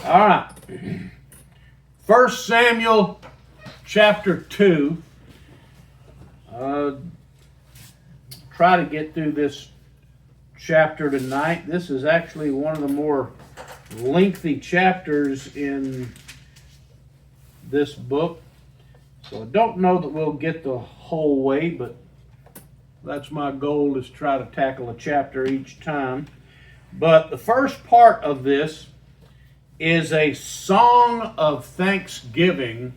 All right. 1 Samuel chapter 2. Try to get through this chapter tonight. This is actually one of the more lengthy chapters in this book. So I don't know that we'll get the whole way, but that's my goal, is to try to tackle a chapter each time. But the first part of this is a song of thanksgiving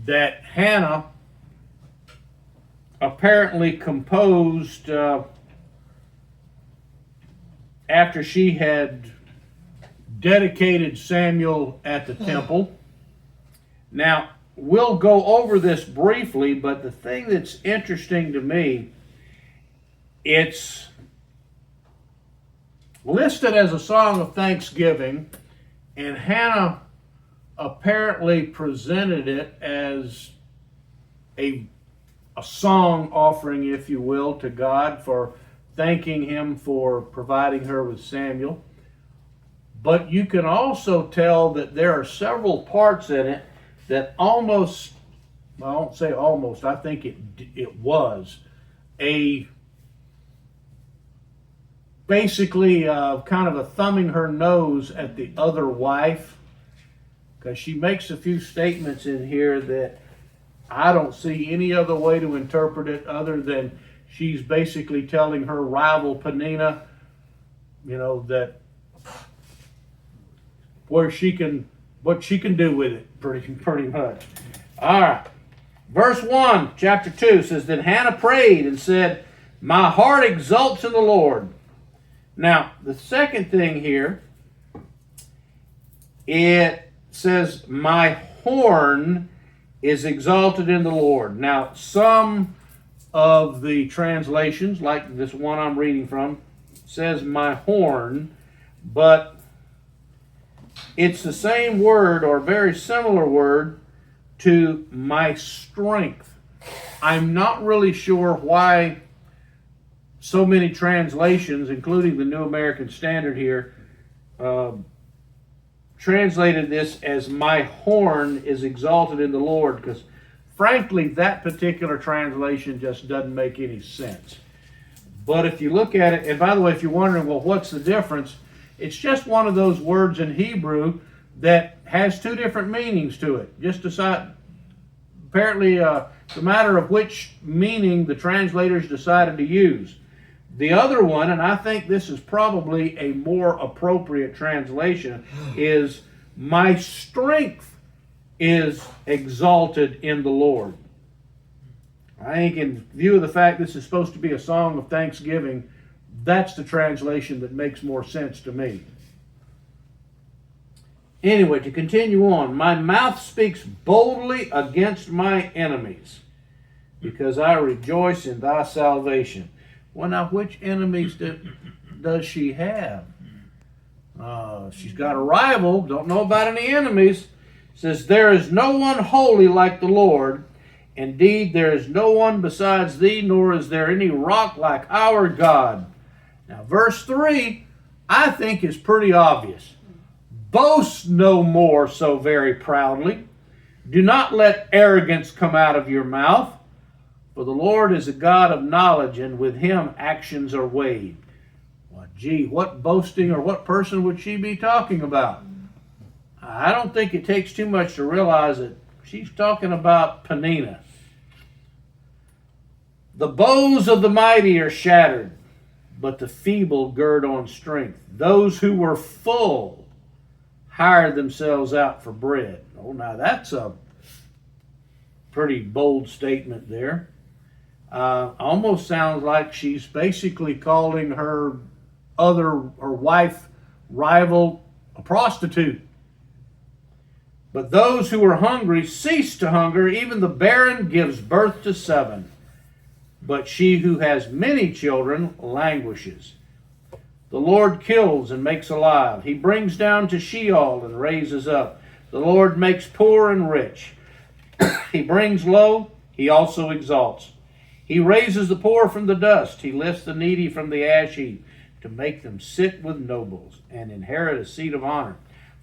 that Hannah apparently composed after she had dedicated Samuel at the temple. Now, we'll go over this briefly, but the thing that's interesting to me, it's listed as a song of thanksgiving, and Hannah apparently presented it as a song offering, if you will, to God for thanking him for providing her with Samuel. But you can also tell that there are several parts in it that almost, well, I won't say almost, I think it was basically kind of a thumbing her nose at the other wife, because she makes a few statements in here that I don't see any other way to interpret it other than she's basically telling her rival Peninnah, that what she can do with it, pretty much. All right. Verse 1, chapter 2 says, Then Hannah prayed and said, My heart exults in the Lord. Now, the second thing here, it says, My horn is exalted in the Lord. Now, some of the translations, like this one I'm reading from, says my horn, but it's the same word or very similar word to my strength. I'm not really sure why so many translations, including the New American Standard here, translated this as my horn is exalted in the Lord, because frankly that particular translation just doesn't make any sense. But if you look at it, and by the way, if you're wondering, well, what's the difference? It's just one of those words in Hebrew that has two different meanings to it. Just decide, apparently it's a matter of which meaning the translators decided to use. The other one, and I think this is probably a more appropriate translation, is my strength is exalted in the Lord. I think in view of the fact this is supposed to be a song of thanksgiving, that's the translation that makes more sense to me. Anyway, to continue on, my mouth speaks boldly against my enemies, because I rejoice in thy salvation. Well, now, which enemies does she have? She's got a rival. Don't know about any enemies. It says, There is no one holy like the Lord. Indeed, there is no one besides thee, nor is there any rock like our God. Now, verse 3, I think is pretty obvious. Boast no more so very proudly. Do not let arrogance come out of your mouth. For the Lord is a God of knowledge, and with him actions are weighed. Well, gee, what boasting or what person would she be talking about? I don't think it takes too much to realize that she's talking about Peninnah. The bows of the mighty are shattered, but the feeble gird on strength. Those who were full hired themselves out for bread. Oh, now that's a pretty bold statement there. Almost sounds like she's basically calling her wife rival a prostitute. But those who are hungry cease to hunger. Even the barren gives birth to 7. But she who has many children languishes. The Lord kills and makes alive. He brings down to Sheol and raises up. The Lord makes poor and rich. He brings low, he also exalts. He raises the poor from the dust. He lifts the needy from the ash heap to make them sit with nobles and inherit a seat of honor.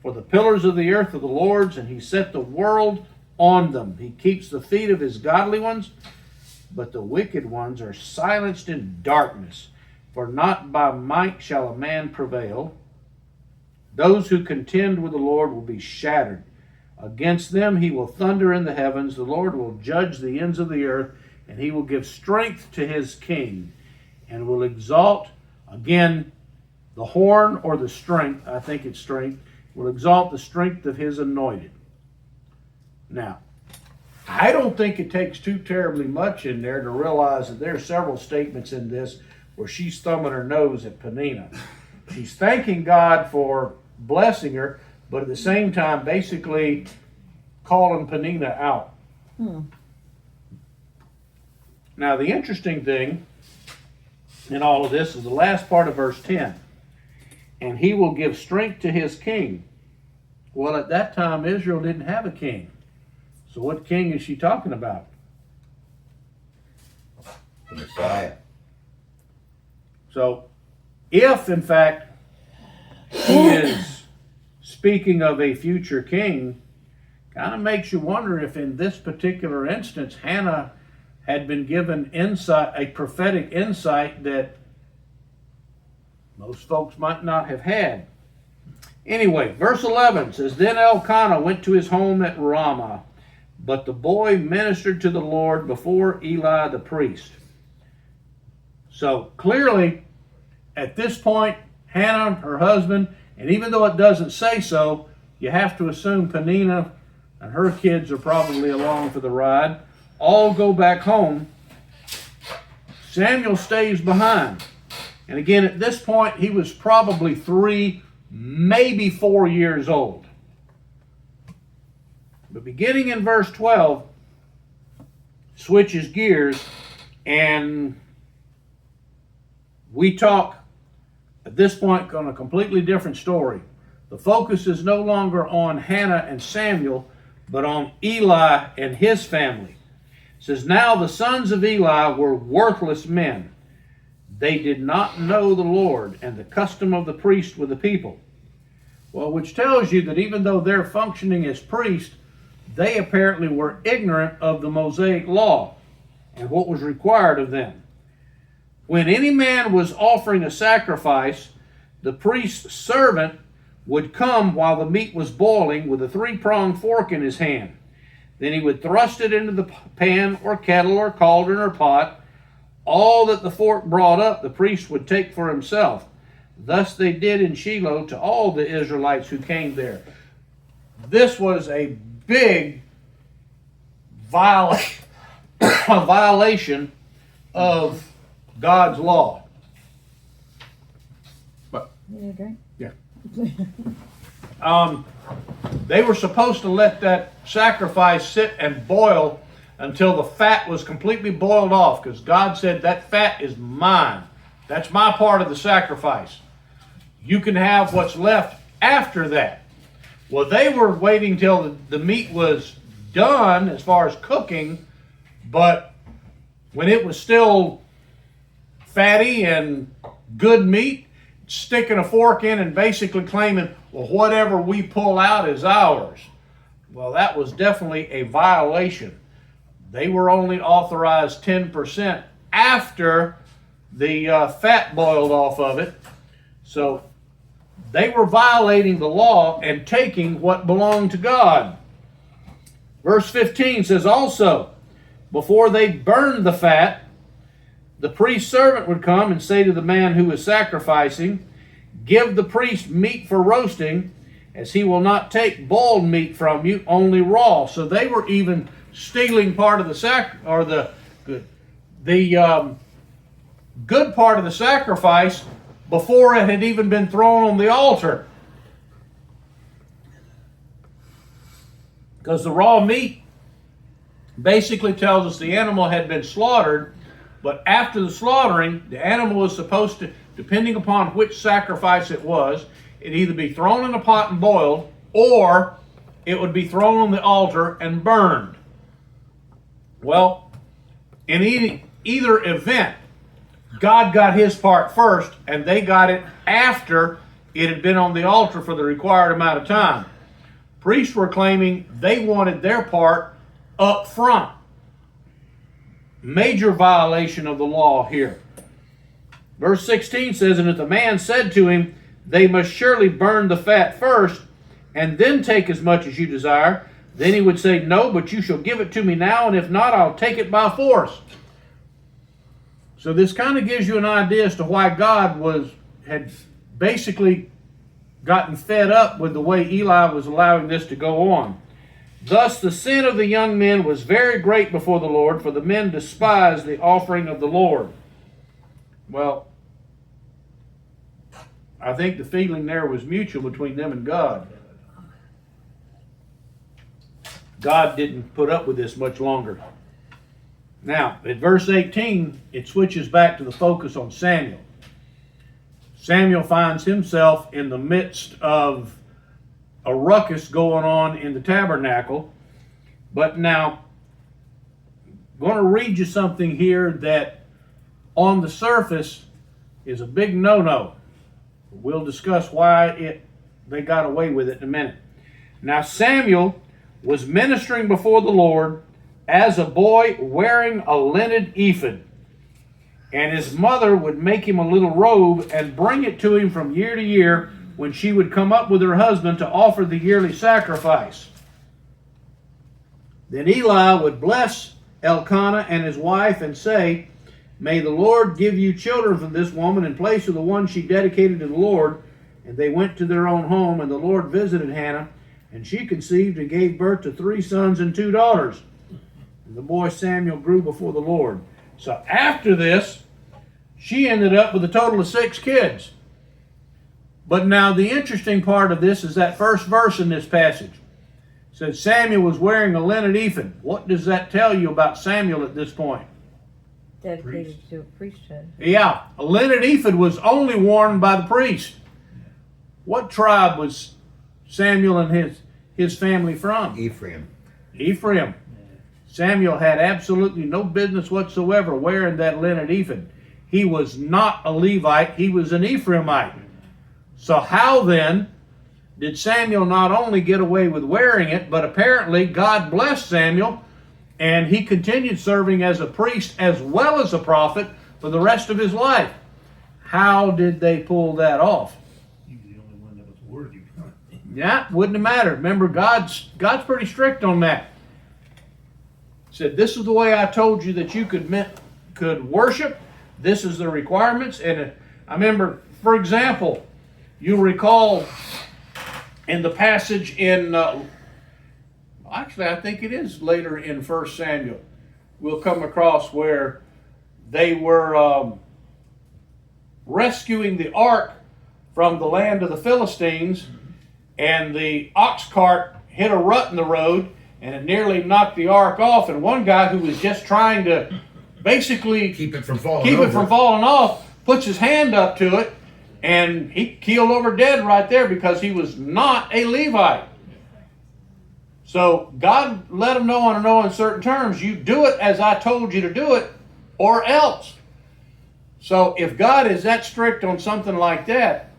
For the pillars of the earth are the Lord's, and he set the world on them. He keeps the feet of his godly ones, but the wicked ones are silenced in darkness. For not by might shall a man prevail. Those who contend with the Lord will be shattered. Against them he will thunder in the heavens. The Lord will judge the ends of the earth, and he will give strength to his king, and will exalt, again, the horn or the strength, I think it's strength, will exalt the strength of his anointed. Now, I don't think it takes too terribly much in there to realize that there are several statements in this where she's thumbing her nose at Peninnah. She's thanking God for blessing her, but at the same time basically calling Peninnah out. Now, the interesting thing in all of this is the last part of verse 10. And he will give strength to his king. Well, at that time, Israel didn't have a king. So what king is she talking about? The Messiah. So, if in fact he is speaking of a future king, kind of makes you wonder if in this particular instance, Hannah had been given insight, a prophetic insight that most folks might not have had. Anyway, verse 11 says, Then Elkanah went to his home at Ramah, but the boy ministered to the Lord before Eli the priest. So clearly, at this point, Hannah, her husband, and even though it doesn't say so, you have to assume Peninnah and her kids are probably along for the ride, all go back home. Samuel stays behind. And again, at this point, he was probably 3, maybe 4 years old. But beginning in verse 12, switches gears, and we talk at this point on a completely different story. The focus is no longer on Hannah and Samuel, but on Eli and his family. It says, Now the sons of Eli were worthless men. They did not know the Lord and the custom of the priest with the people. Well, which tells you that even though they're functioning as priests, they apparently were ignorant of the Mosaic law and what was required of them. When any man was offering a sacrifice, the priest's servant would come while the meat was boiling with a 3-pronged fork in his hand. Then he would thrust it into the pan or kettle or cauldron or pot. All that the fork brought up, the priest would take for himself. Thus they did in Shiloh to all the Israelites who came there. This was a big violation of God's law. But You agree? yeah. They were supposed to let that sacrifice sit and boil until the fat was completely boiled off, because God said that fat is mine. That's my part of the sacrifice. You can have what's left after that. Well, they were waiting till the meat was done as far as cooking, but when it was still fatty and good meat, sticking a fork in and basically claiming, well, whatever we pull out is ours. Well, that was definitely a violation. They were only authorized 10% after the fat boiled off of it. So they were violating the law and taking what belonged to God. Verse 15 says, Also, before they burned the fat, the priest's servant would come and say to the man who was sacrificing, Give the priest meat for roasting, as he will not take boiled meat from you, only raw. So they were even stealing part of the good part of the sacrifice before it had even been thrown on the altar. Because the raw meat basically tells us the animal had been slaughtered, but after the slaughtering, the animal was supposed to, depending upon which sacrifice it was, it'd either be thrown in a pot and boiled, or it would be thrown on the altar and burned. Well, in either event, God got his part first, and they got it after it had been on the altar for the required amount of time. Priests were claiming they wanted their part up front. Major violation of the law here. Verse 16 says, and if the man said to him, they must surely burn the fat first, and then take as much as you desire, then he would say, no, but you shall give it to me now, and if not, I'll take it by force. So this kind of gives you an idea as to why God had basically gotten fed up with the way Eli was allowing this to go on. Thus the sin of the young men was very great before the Lord, for the men despised the offering of the Lord. Well, I think the feeling there was mutual between them and God. God didn't put up with this much longer. Now, at verse 18, it switches back to the focus on Samuel. Samuel finds himself in the midst of a ruckus going on in the tabernacle. But now, I'm going to read you something here that on the surface is a big no-no. We'll discuss why they got away with it in a minute. Now, Samuel was ministering before the Lord as a boy wearing a linen ephod. And his mother would make him a little robe and bring it to him from year to year when she would come up with her husband to offer the yearly sacrifice. Then Eli would bless Elkanah and his wife and say, may the Lord give you children from this woman in place of the one she dedicated to the Lord. And they went to their own home, and the Lord visited Hannah, and she conceived and gave birth to 3 sons and 2 daughters. And the boy Samuel grew before the Lord. So after this, she ended up with a total of 6 kids. But now the interesting part of this is that first verse in this passage. It says Samuel was wearing a linen ephod. What does that tell you about Samuel at this point? Dedicated to a priesthood. Yeah, a linen ephod was only worn by the priest. What tribe was Samuel and his family from? Ephraim. Ephraim. Samuel had absolutely no business whatsoever wearing that linen ephod. He was not a Levite, he was an Ephraimite. So how then did Samuel not only get away with wearing it, but apparently God blessed Samuel, and he continued serving as a priest as well as a prophet for the rest of his life. How did they pull that off? He was the only one that was worthy. Yeah, wouldn't have mattered. Remember, God's pretty strict on that. He said, this is the way I told you that you could worship. This is the requirements. And I remember, for example, you'll recall in the passage in, actually I think it is later in 1 Samuel, we'll come across where they were rescuing the ark from the land of the Philistines, and the ox cart hit a rut in the road, and it nearly knocked the ark off, and one guy who was just trying to basically Keep it from falling off puts his hand up to it, and he keeled over dead right there because he was not a Levite. So God let him know on no uncertain terms, you do it as I told you to do it, or else. So if God is that strict on something like that,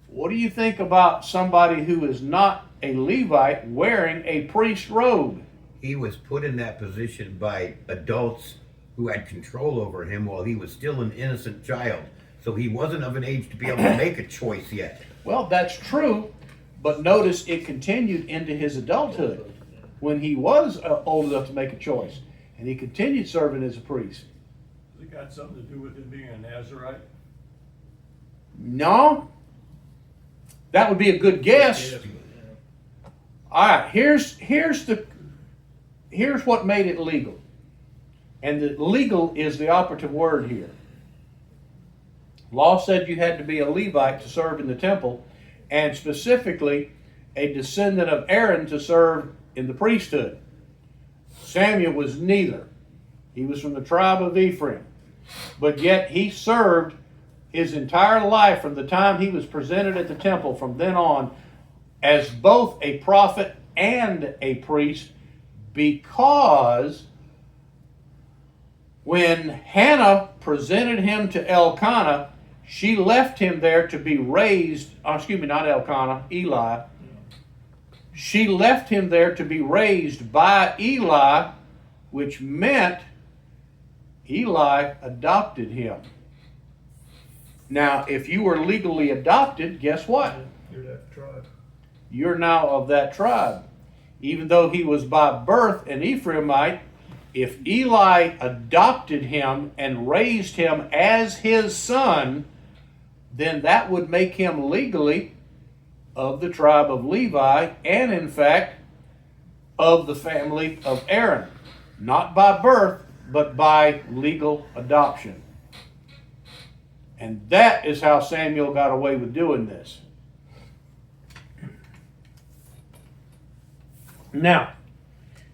what do you think about somebody who is not a Levite wearing a priest's robe? He was put in that position by adults who had control over him while he was still an innocent child. So he wasn't of an age to be able to make a choice yet. Well, that's true, but notice it continued into his adulthood when he was old enough to make a choice, and he continued serving as a priest. Has it got something to do with him being a Nazarite? No, that would be a good guess. All right, here's what made it legal, and the legal is the operative word here. Law said you had to be a Levite to serve in the temple, and specifically a descendant of Aaron to serve in the priesthood. Samuel was neither. He was from the tribe of Ephraim, but yet he served his entire life from the time he was presented at the temple from then on as both a prophet and a priest, because when Hannah presented him to Elkanah, she left him there to be raised, not Elkanah, Eli. She left him there to be raised by Eli, which meant Eli adopted him. Now, if you were legally adopted, guess what? You're that tribe. You're now of that tribe. Even though he was by birth an Ephraimite, if Eli adopted him and raised him as his son, then that would make him legally of the tribe of Levi, and in fact, of the family of Aaron. Not by birth, but by legal adoption. And that is how Samuel got away with doing this. Now,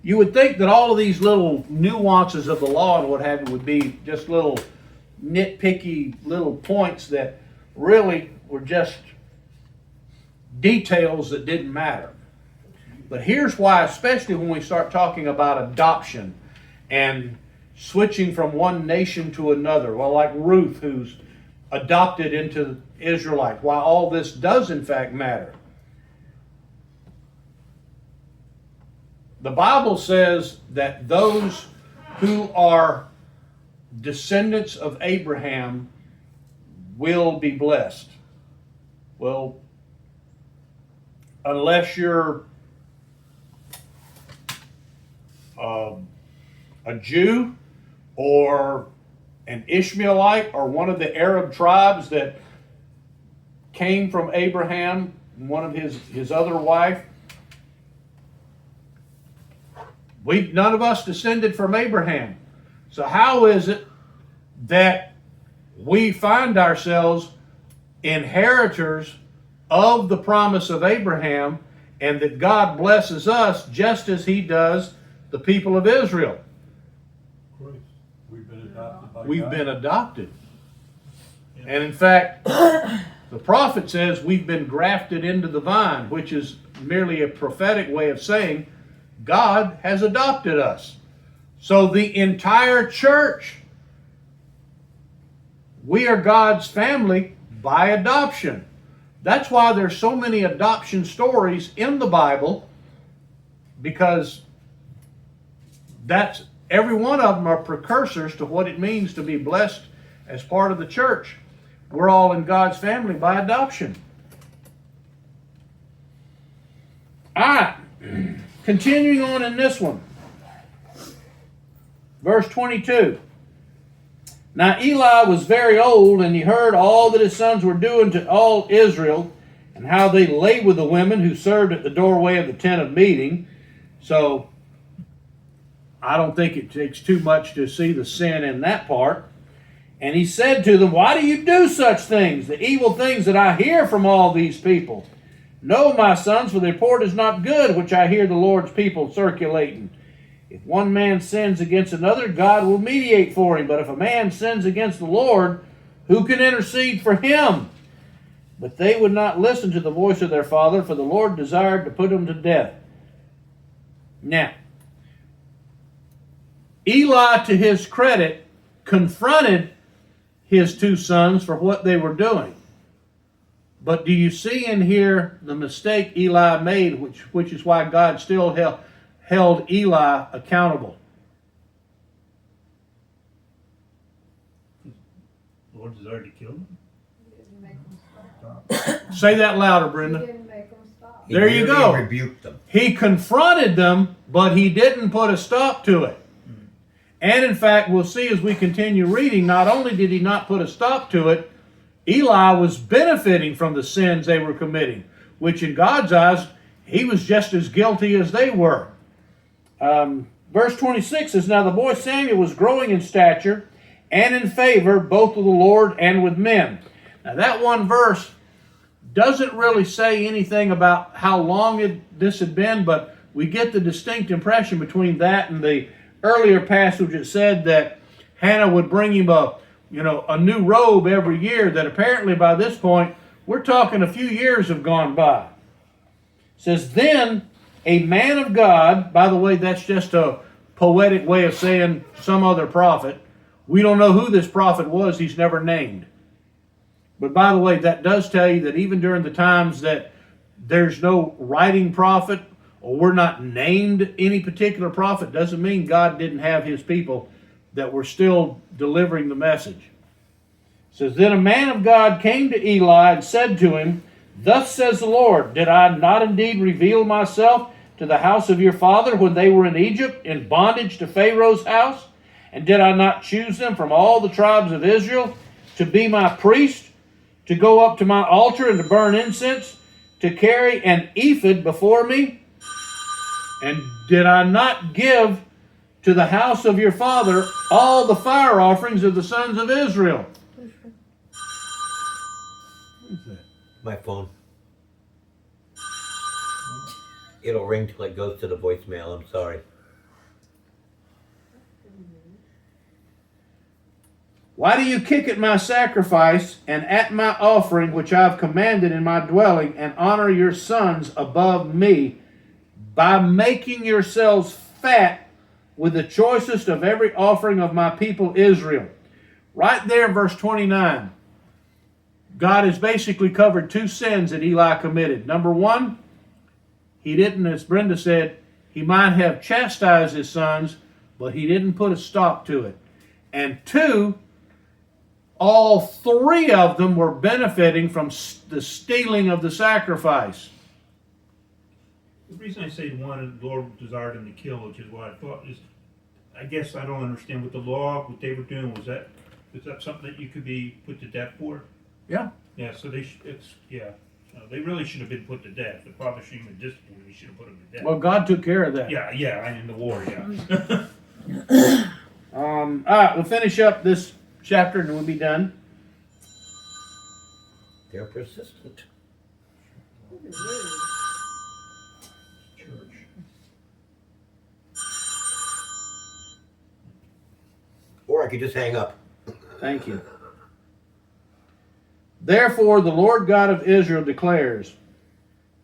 you would think that all of these little nuances of the law and what have you would be just little nitpicky little points that really were just details that didn't matter. But here's why, especially when we start talking about adoption and switching from one nation to another, well, like Ruth, who's adopted into Israelite, why all this does in fact matter. The Bible says that those who are descendants of Abraham will be blessed. Well, unless you're a Jew or an Ishmaelite or one of the Arab tribes that came from Abraham, one of his other wife. None of us descended from Abraham. So how is it that we find ourselves inheritors of the promise of Abraham, and that God blesses us just as he does the people of Israel? We've been adopted by We've God. been adopted. And in fact, the prophet says we've been grafted into the vine, which is merely a prophetic way of saying God has adopted us. So the entire church, we are God's family by adoption. That's why there's so many adoption stories in the Bible, because every one of them are precursors to what it means to be blessed as part of the church. We're all in God's family by adoption. All right. Continuing on in this one. Verse 22. Now Eli was very old, and he heard all that his sons were doing to all Israel, and how they lay with the women who served at the doorway of the tent of meeting. So I don't think it takes too much to see the sin in that part. And he said to them, why do you do such things, the evil things that I hear from all these people? No, my sons, for the report is not good, which I hear the Lord's people circulating. If one man sins against another, God will mediate for him. But if a man sins against the Lord, who can intercede for him? But they would not listen to the voice of their father, for the Lord desired to put him to death. Now, Eli, to his credit, confronted his two sons for what they were doing. But do you see in here the mistake Eli made, which is why God still held Eli accountable? The Lord desired to kill them. Say that louder, Brenda. didn't make them stop. There you merely go. Rebuked them. He confronted them, but he didn't put a stop to it. And in fact, we'll see as we continue reading, not only did he not put a stop to it, Eli was benefiting from the sins they were committing, which in God's eyes, he was just as guilty as they were. Verse 26 says, now the boy Samuel was growing in stature and in favor, both with the Lord and with men. Now that one verse doesn't really say anything about how long this had been, but we get the distinct impression between that and the earlier passage that said that Hannah would bring him a new robe every year, that apparently by this point, we're talking a few years have gone by. It says, then a man of God, by the way, that's just a poetic way of saying some other prophet. We don't know who this prophet was, he's never named. But by the way, that does tell you that even during the times that there's no writing prophet, or we're not named any particular prophet, doesn't mean God didn't have his people that were still delivering the message. It says, then a man of God came to Eli and said to him, thus says the Lord, did I not indeed reveal myself to the house of your father when they were in Egypt, in bondage to Pharaoh's house? And did I not choose them from all the tribes of Israel to be my priest, to go up to my altar and to burn incense, to carry an ephod before me? And did I not give to the house of your father all the fire offerings of the sons of Israel? My phone. It'll ring till it goes to the voicemail. I'm sorry. Why do you kick at my sacrifice and at my offering which I have commanded in my dwelling, and honor your sons above me by making yourselves fat with the choicest of every offering of my people Israel? Right there in verse 29, God has basically covered two sins that Eli committed. Number one, he didn't, as Brenda said, he might have chastised his sons, but he didn't put a stop to it. And two, all three of them were benefiting from the stealing of the sacrifice. The reason I say the one the Lord desired him to kill, which is what I thought, is I guess I don't understand what the law, what they were doing, was that something that you could be put to death for? Yeah. Yeah, so they really should have been put to death. The father shouldn't have been disciplined, he should have put them to death. Well, God took care of that. Yeah, in the war, yeah. All right, we'll finish up this chapter and we'll be done. They're persistent. Church. Or I could just hang up. Thank you. Therefore, the Lord God of Israel declares,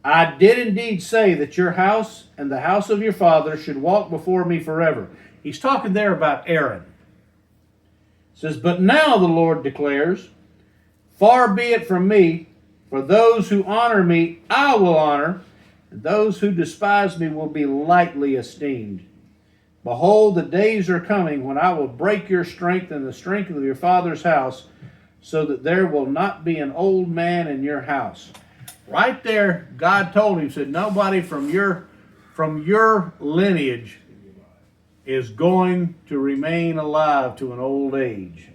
I did indeed say that your house and the house of your father should walk before me forever. He's talking there about Aaron. It says, but now the Lord declares, far be it from me, for those who honor me I will honor, and those who despise me will be lightly esteemed. Behold, the days are coming when I will break your strength and the strength of your father's house, so that there will not be an old man in your house. Right there, God told him, said, nobody from your lineage is going to remain alive to an old age.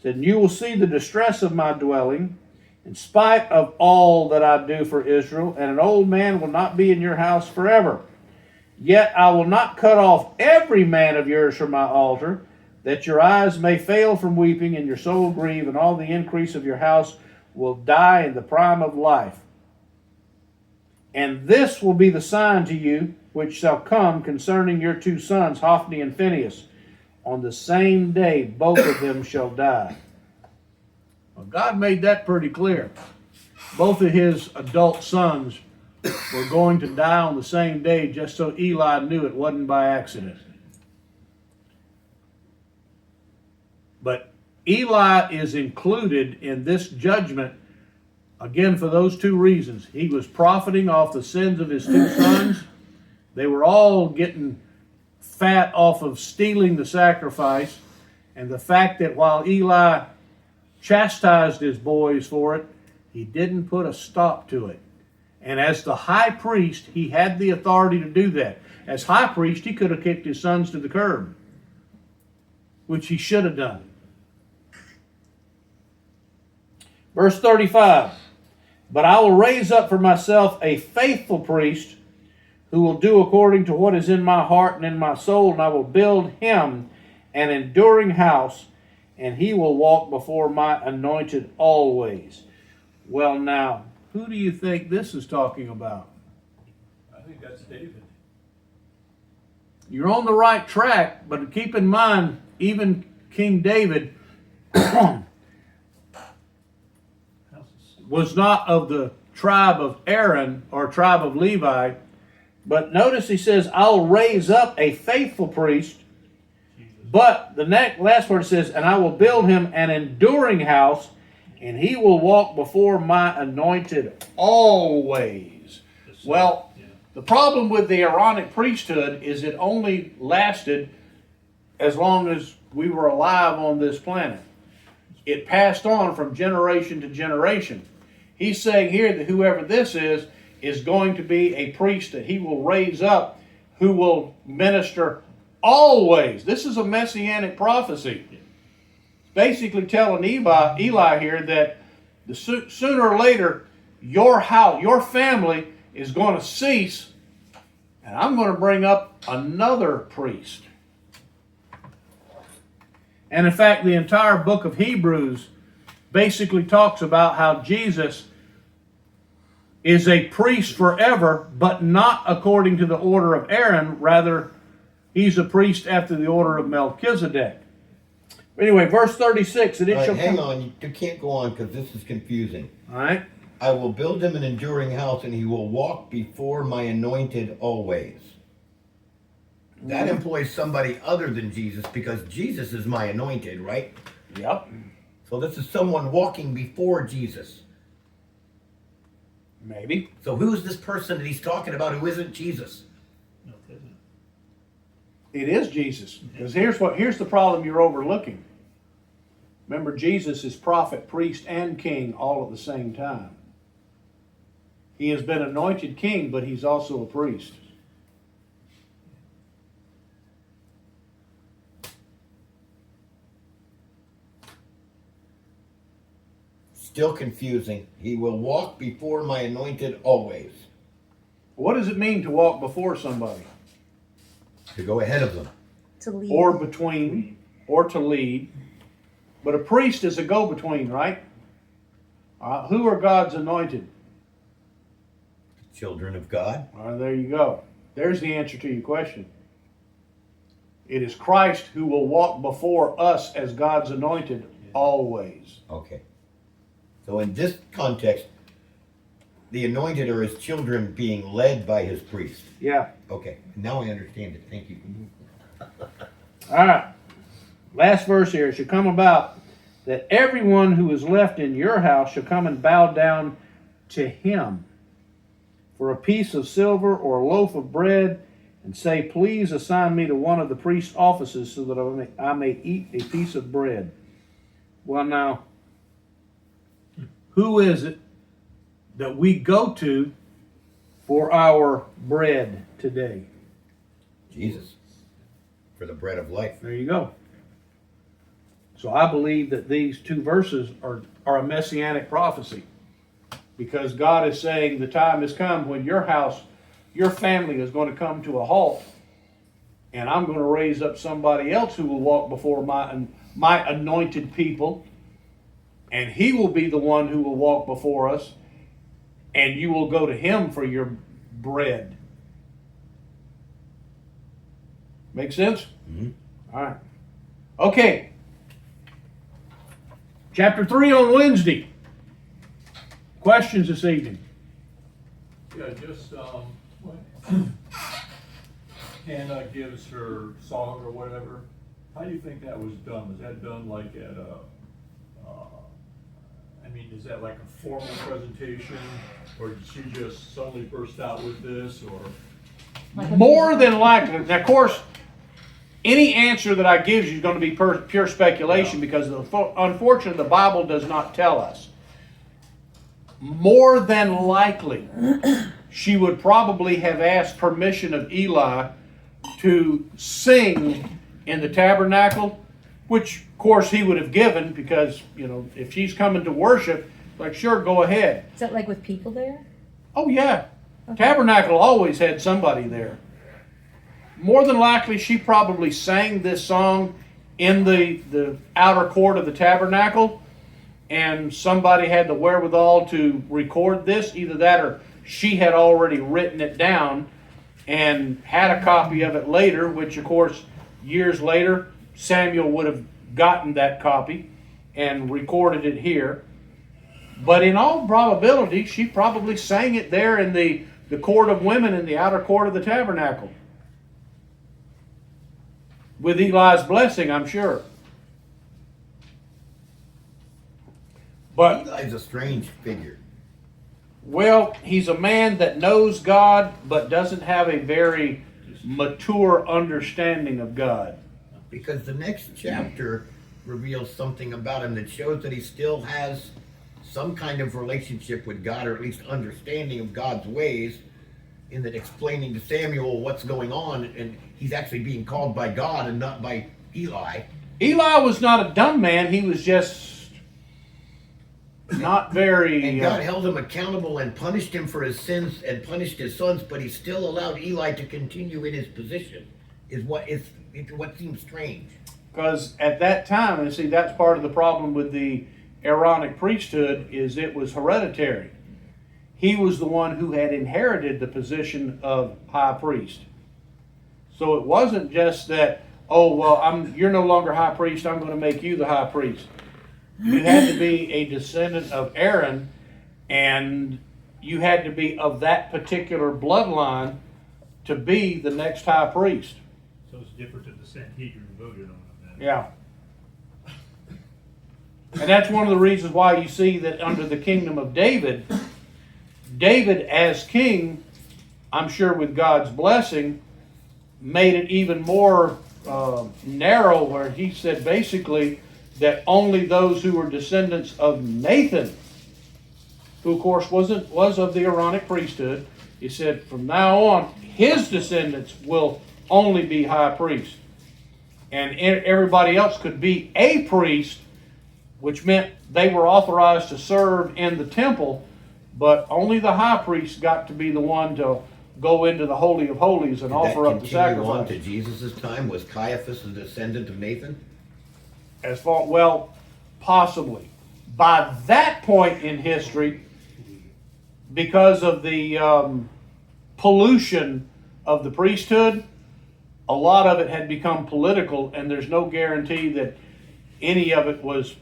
Said, you will see the distress of my dwelling, in spite of all that I do for Israel, and an old man will not be in your house forever. Yet I will not cut off every man of yours from my altar, that your eyes may fail from weeping, and your soul grieve, and all the increase of your house will die in the prime of life. And this will be the sign to you which shall come concerning your two sons, Hophni and Phinehas. On the same day both of them shall die. Well, God made that pretty clear. Both of his adult sons were going to die on the same day, just so Eli knew it wasn't by accident. But Eli is included in this judgment, again, for those two reasons. He was profiting off the sins of his two sons. They were all getting fat off of stealing the sacrifice. And the fact that while Eli chastised his boys for it, he didn't put a stop to it. And as the high priest, he had the authority to do that. As high priest, he could have kicked his sons to the curb, which he should have done. Verse 35, but I will raise up for myself a faithful priest who will do according to what is in my heart and in my soul, and I will build him an enduring house, and he will walk before my anointed always. Well, now, who do you think this is talking about? I think that's David. You're on the right track, but keep in mind, even King David was not of the tribe of Aaron or tribe of Levi. But notice he says, I'll raise up a faithful priest. But the last word says, and I will build him an enduring house, and he will walk before my anointed always. Well, the problem with the Aaronic priesthood is it only lasted as long as we were alive on this planet. It passed on from generation to generation. He's saying here that whoever this is going to be a priest that he will raise up who will minister always. This is a messianic prophecy. Basically telling Eli here that sooner or later your house, your family is going to cease, and I'm going to bring up another priest. And in fact, the entire book of Hebrews basically talks about how Jesus is a priest forever, but not according to the order of Aaron. Rather, he's a priest after the order of Melchizedek. Anyway, verse 36. All right, hang on. You can't go on because this is confusing. All right. I will build him an enduring house, and he will walk before my anointed always. That employs somebody other than Jesus, because Jesus is my anointed, right? Yep. So this is someone walking before Jesus. Maybe. So who's this person that he's talking about who isn't Jesus? No, it isn't. It is Jesus. Because here's the problem you're overlooking. Remember, Jesus is prophet, priest, and king all at the same time. He has been anointed king, but he's also a priest. Still confusing. He will walk before my anointed always. What does it mean to walk before somebody? To go ahead of them. To lead. Or between, or to lead. But a priest is a go-between, right? Who are God's anointed? Children of God. There you go. There's the answer to your question. It is Christ who will walk before us as God's anointed always. Okay. So in this context, the anointed are his children being led by his priest. Yeah. Okay. Now I understand it. Thank you. All right. Last verse here. It shall come about that everyone who is left in your house shall come and bow down to him for a piece of silver or a loaf of bread, and say, please assign me to one of the priest's offices so that I may eat a piece of bread. Well, now, who is it that we go to for our bread today? Jesus. For the bread of life. There you go. So I believe that these two verses are a messianic prophecy, because God is saying the time has come when your house, your family is going to come to a halt, and I'm going to raise up somebody else who will walk before my anointed people, and he will be the one who will walk before us, and you will go to him for your bread. Make sense? Mm-hmm. All right. Okay. Chapter 3 on Wednesday. Questions this evening? Yeah, just when Hannah gives her song or whatever, how do you think that was done? Was that done like at a, is that like a formal presentation, or did she just suddenly burst out with this, or? More than likely. Now, of course, any answer that I give you is going to be pure speculation, because unfortunately the Bible does not tell us. More than likely, she would probably have asked permission of Eli to sing in the tabernacle, which of course he would have given, because, if she's coming to worship, like, sure, go ahead. Is that like with people there? Oh yeah. Okay. Tabernacle always had somebody there. More than likely, she probably sang this song in the outer court of the tabernacle, and somebody had the wherewithal to record this. Either that, or she had already written it down and had a copy of it later, which, of course, years later, Samuel would have gotten that copy and recorded it here. But in all probability, she probably sang it there in the court of women in the outer court of the tabernacle, with Eli's blessing, I'm sure. But Eli's a strange figure. well, he's a man that knows God, but doesn't have a very mature understanding of God. Because the next chapter reveals something about him that shows that he still has some kind of relationship with God, or at least understanding of God's ways, in that explaining to Samuel what's going on, and he's actually being called by God and not by Eli. Eli was not a dumb man. He was just not very. And God held him accountable and punished him for his sins and punished his sons, but he still allowed Eli to continue in his position. Is what seems strange. Because at that time, and see, that's part of the problem with the Aaronic priesthood, is it was hereditary. He was the one who had inherited the position of high priest. So it wasn't just that, oh, well, you're no longer high priest, I'm going to make you the high priest. You had to be a descendant of Aaron, and you had to be of that particular bloodline to be the next high priest. So it's different than the Sanhedrin voted on that. Yeah. And that's one of the reasons why you see that under the kingdom of David, David as king, I'm sure with God's blessing, made it even more narrow, where he said basically that only those who were descendants of Nathan, who of course was of the Aaronic priesthood, he said from now on his descendants will only be high priest. And everybody else could be a priest, which meant they were authorized to serve in the temple, but only the high priest got to be the one to go into the Holy of Holies and offer up the sacrifice. On to Jesus' time? Was Caiaphas a descendant of Nathan? As far, well, possibly. By that point in history, because of the pollution of the priesthood, a lot of it had become political, and there's no guarantee that any of it was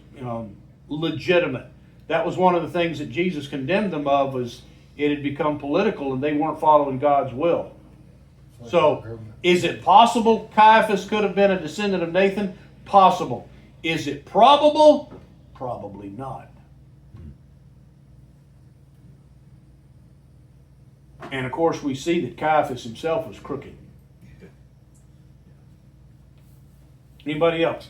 legitimate. That was one of the things that Jesus condemned them of, was it had become political and they weren't following God's will. So, is it possible Caiaphas could have been a descendant of Nathan? Possible. Is it probable? Probably not. And of course we see that Caiaphas himself was crooked. Anybody else?